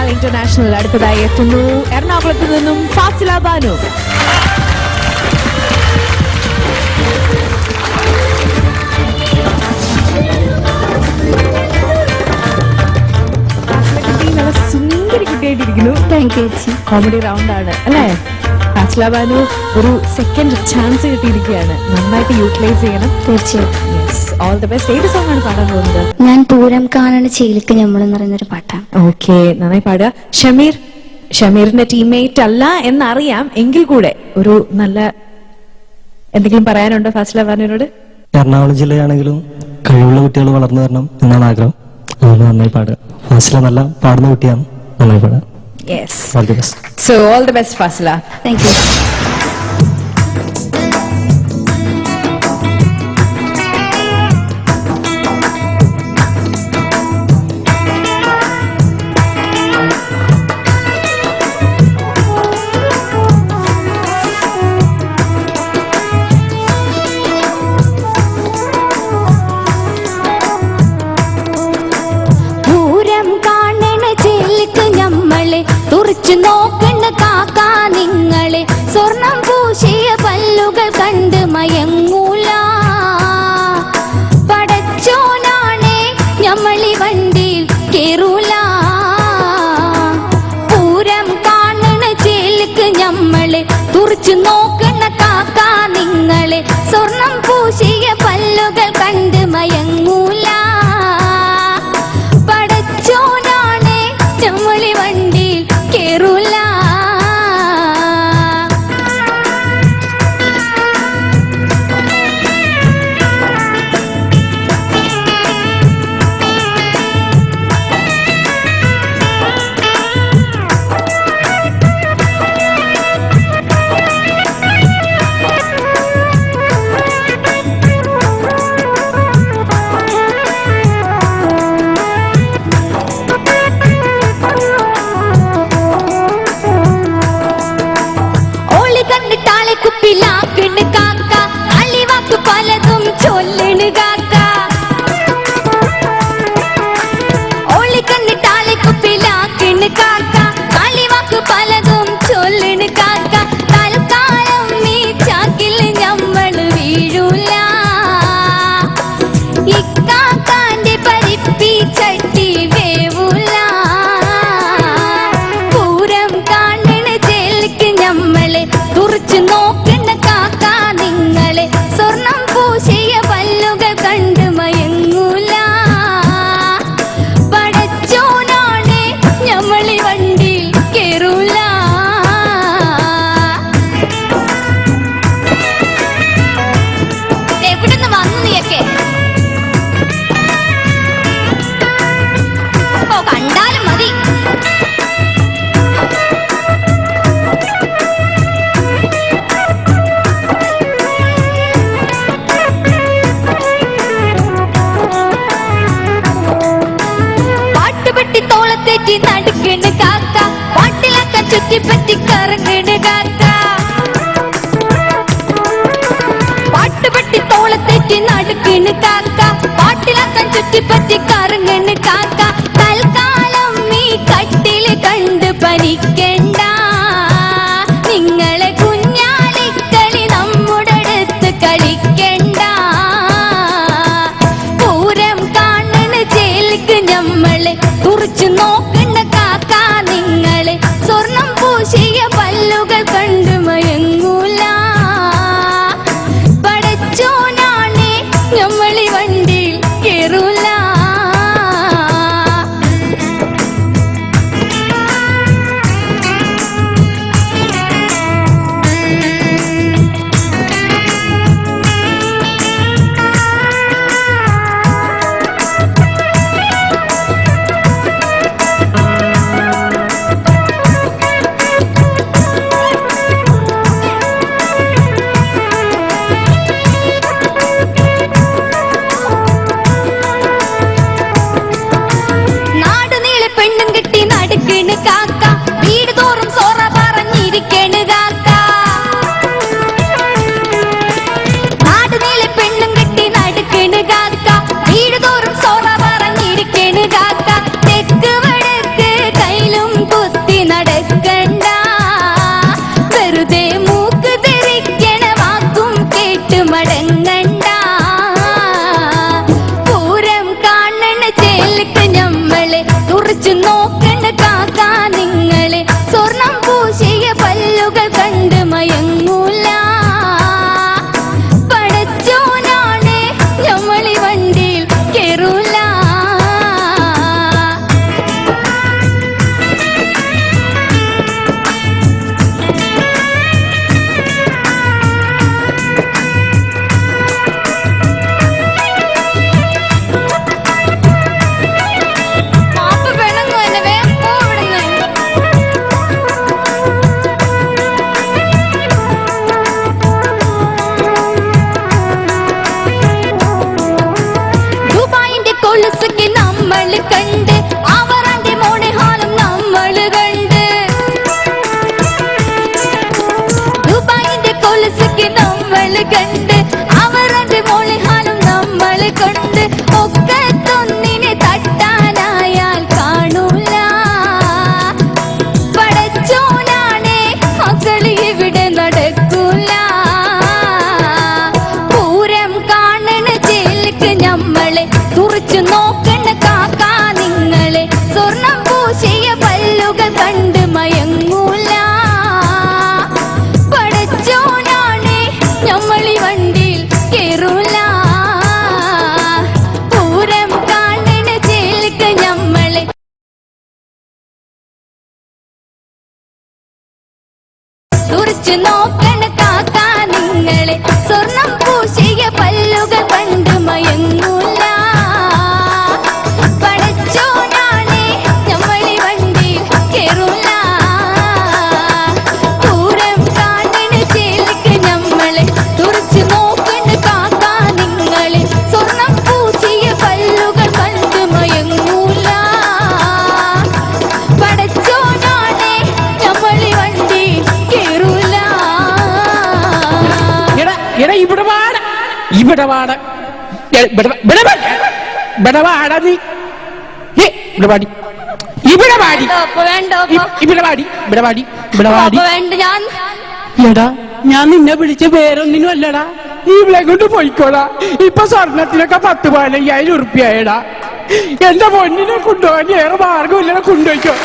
Malayalam international അടുത്തതായി എത്തുന്നു എറണാകുളത്ത് നിന്നും ഫാസില ബാനു. നല്ല സുന്ദരി കുട്ടിയായിട്ടിരിക്കുന്നു. താങ്ക് യു ചേച്ചി. കോമഡി റൗണ്ട് ആണ് അല്ലേ? ഫാസില ബാനു ഒരു സെക്കൻഡ് ചാൻസ് കിട്ടിയിരിക്കുകയാണ്, നന്നായിട്ട് യൂട്ടിലൈസ് ചെയ്യണം. തീർച്ചയായിട്ടും. All the best. ഏത് സോങ് ആണ് പാടാൻ പോകുന്നത്? ഞാൻ പൂരം കാണണ ചേലിക്ക് ഞമ്മളെന്ന് പറയുന്നൊരു പാട്ടാണ്. ഓക്കെ, നന്നായി പാടുക. ഷമീറിന്റെ ടീംമേറ്റ് അല്ല എന്നറിയാം, എങ്കിൽ കൂടെ ഒരു നല്ല എന്തെങ്കിലും പറയാനുണ്ടോ ഫാസില ബാനുവിനോട്? എറണാകുളം ജില്ലയാണെങ്കിലും കഴിവുള്ള കുട്ടികൾ വളർന്നു വരണം എന്നാണ് ആഗ്രഹം. അതുകൊണ്ട് നന്നായി പാടുക. ഫാസില നല്ല പാടുന്ന കുട്ടിയാണ്, നന്നായി പാടുക. Yes. All the best. So all the best, Fasila. Thank you. തുറച്ചു നോക്കണ്ട കാക്കാ നിങ്ങളെ, സ്വർണം പൂശിയ പല്ലുകൾ കണ്ട് മയങ്ങൂല. പടച്ചോനാണേ ഞമ്മളി വണ്ടിയിൽ കേറൂല. പൂരം കാണണ ചേലിക്ക് ഞമ്മളെ, തുറച്ചു നോക്കണ്ട കാക്കാ നിങ്ങളെ, സ്വർണം പൂശിയ പല്ലുകൾ കണ്ട് മയങ്ങൂല. പടച്ചോനാണേ ഞമ്മളി വണ്ടിയിൽ കേറൂല. കുപ്പിലാക്കിണ് കാക്ക, അളിവാക്ക് പലതും ചൊല്ലിണ് കാക്ക. ഓളി കണ്ടിട്ടാളെ കുപ്പിലാക്കിണ് കാക്ക, അളിവാക്ക് പലതും ചൊല്ലിണ് കാക്ക. തൽക്കാലം നീ ചാക്കിൽ ഞമ്മള് വീഴൂല. ഇക്കാക്കാന്റെ പരിപ്പി ചട്ടി വേവൂല. പൂരം കാണണ ചേലിക്ക് ഞമ്മളെ, തുറച്ചു നോക്കണ്ട കാക്കാ നിങ്ങളെ, സ്വർണം പൂശിയ പല്ലുകൾ കണ്ട് മയങ്ങൂല. പടച്ചോനാണേ ഞമ്മളി വണ്ടിയിൽ കേറൂല. എവിടുന്ന് വന്നു നീയൊക്കെ? ഓ, കണ്ടാലും മതി. തോളത്തേറ്റി നടക്കണ് കാക്ക, പാട്ടിലാക്ക ചുറ്റിപ്പറ്റി കറങ്ങണ് കാക്ക. പാട്ടുപെട്ടി തോളത്തേറ്റി നടക്കണ് കാക്ക, പാട്ടിലാക്കാൻ ചുറ്റിപ്പറ്റി കറങ്ങണ് കാക്ക. തൽക്കാലം നീ കട്ടില് കണ്ട് പനിക്കണ്ട. നിങ്ങളെ കുഞ്ഞാലിക്കളി നമ്മുടെ അടുത്ത് കളിക്കണ്ട. പൂരം കാണണ ചേലിക്ക് ഞമ്മളെ, തുറച്ചു നോക്കണ്ട കാക്കാ നിങ്ങളെ, സ്വർണം പൂശിയ പല്ലുകൾ കണ്ട് മയങ്ങൂല. പടച്ചോനാണേ ഞമ്മളി വണ്ടിയിൽ കേറൂല. കാക്ക, വീട് തോറും സോറ പറഞ്ഞിരിക്കണ് കാക്ക. നാട് നീളെ പെണ്ണും കെട്ടി നടക്കണ് കാക്ക, വീട് തോറും സോറ പറഞ്ഞിരിക്കണ് കാക്ക. തെക്ക് വടക്ക് കയ്യിലും കൊണ്ട് ഒക്കത്തൊന്നിനെ തട്ടാനായാൽ കാണൂല. പടച്ചോനാണേ മക്കളി ഇവിടെ നടക്കൂല. പൂരം കാണണ ചേലിക്ക് ഞമ്മളെ തുറച്ചു നോക്കണ കാക്കാ നിങ്ങളെ. സ്വർണം പൂശിയ പല്ലുകൾ കണ്ട് മയങ്ങൂല. പടച്ചോനാണേ ഞമ്മളി വണ്ടിയിൽ കേറൂല. പൂരം കാണണ ചേലിക്ക് ഞമ്മളെ തുറച്ചു നോക്കണ കാക്കാ നിങ്ങളെ. സ്വർണം പൂശിയ പല്ലുകൾ കണ്ട് മയങ്ങൂല. പടച്ചോനാണേ ഞമ്മളി വണ്ടിയിൽ കേറൂല. പൂരം കാണണ ചേലിക്ക് ഞമ്മളെ തുറച്ചു നോക്കണ കാക്കാ നിങ്ങളെ. സ്വർണം പൂശിയ പല്ലുകൾ കണ്ട് മയങ്ങൂല. പടച്ചോനാണേ ഞമ്മളി വണ്ടിയിൽ കേറൂല. എടാ ഇവിടെ വാട, ഇവിടെ വാട, ഇവിടെ വാട, നീ ഇവിടെ വാടി, ഇവിടെ വാടി, വേണ്ട ഇവിടെ വാടി, ഇവിടെ വാടി, ഇവിടെ വാടി. വേണ്ട. ഞാൻ എടാ ഞാൻ നിന്നെ വിളിച്ച വേറൊന്നിനും അല്ലടാ, നീ ഇവിടെ കൊണ്ട് പോയിക്കോടാ. ഇപ്പൊ സ്വർണത്തിനൊക്കെ 10-15,000 ഉറുപ്പ്യായടാ. എന്റെ പൊന്നിനെ കൊണ്ടുപോകാൻ ഏറെ മാർഗമില്ലടാ, കൊണ്ടുപോയിക്കോ.